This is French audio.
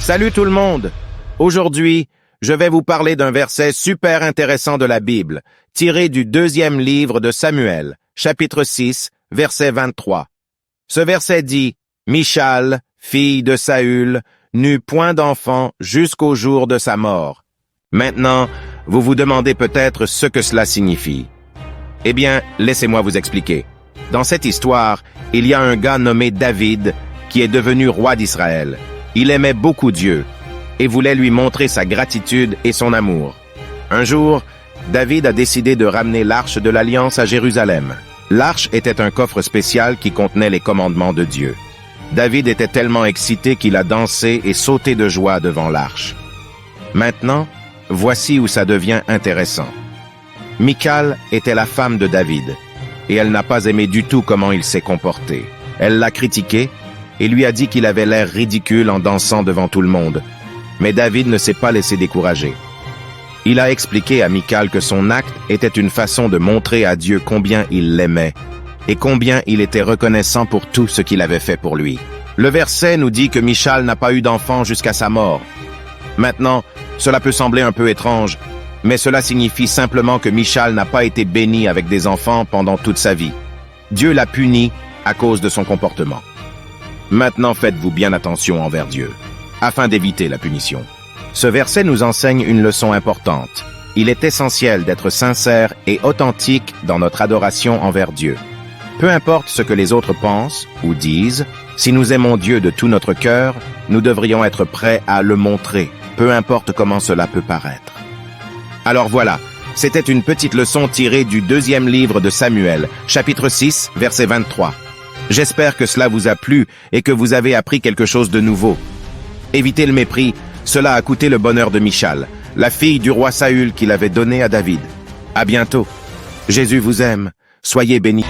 Salut tout le monde! Aujourd'hui, je vais vous parler d'un verset super intéressant de la Bible, tiré du 2e livre de Samuel, chapitre 6, verset 23. Ce verset dit « Michal, fille de Saül, n'eut point d'enfant jusqu'au jour de sa mort. » Maintenant, vous vous demandez peut-être ce que cela signifie. Eh bien, laissez-moi vous expliquer. Dans cette histoire, il y a un gars nommé David qui est devenu roi d'Israël. Il aimait beaucoup Dieu et voulait lui montrer sa gratitude et son amour. Un jour, David a décidé de ramener l'arche de l'Alliance à Jérusalem. L'arche était un coffre spécial qui contenait les commandements de Dieu. David était tellement excité qu'il a dansé et sauté de joie devant l'arche. Maintenant, voici où ça devient intéressant. Michal était la femme de David, et elle n'a pas aimé du tout comment il s'est comporté. Elle l'a critiqué et lui a dit qu'il avait l'air ridicule en dansant devant tout le monde. Mais David ne s'est pas laissé décourager. Il a expliqué à Michal que son acte était une façon de montrer à Dieu combien il l'aimait et combien il était reconnaissant pour tout ce qu'il avait fait pour lui. Le verset nous dit que Michal n'a pas eu d'enfant jusqu'à sa mort. Maintenant, cela peut sembler un peu étrange, mais cela signifie simplement que Michal n'a pas été béni avec des enfants pendant toute sa vie. Dieu l'a puni à cause de son comportement. Maintenant, faites-vous bien attention envers Dieu, afin d'éviter la punition. Ce verset nous enseigne une leçon importante. Il est essentiel d'être sincère et authentique dans notre adoration envers Dieu. Peu importe ce que les autres pensent ou disent, si nous aimons Dieu de tout notre cœur, nous devrions être prêts à le montrer, peu importe comment cela peut paraître. Alors voilà, c'était une petite leçon tirée du 2e livre de Samuel, chapitre 6, verset 23. J'espère que cela vous a plu et que vous avez appris quelque chose de nouveau. Évitez le mépris, cela a coûté le bonheur de Michal, la fille du roi Saül qu'il avait donné à David. À bientôt. Jésus vous aime. Soyez bénis.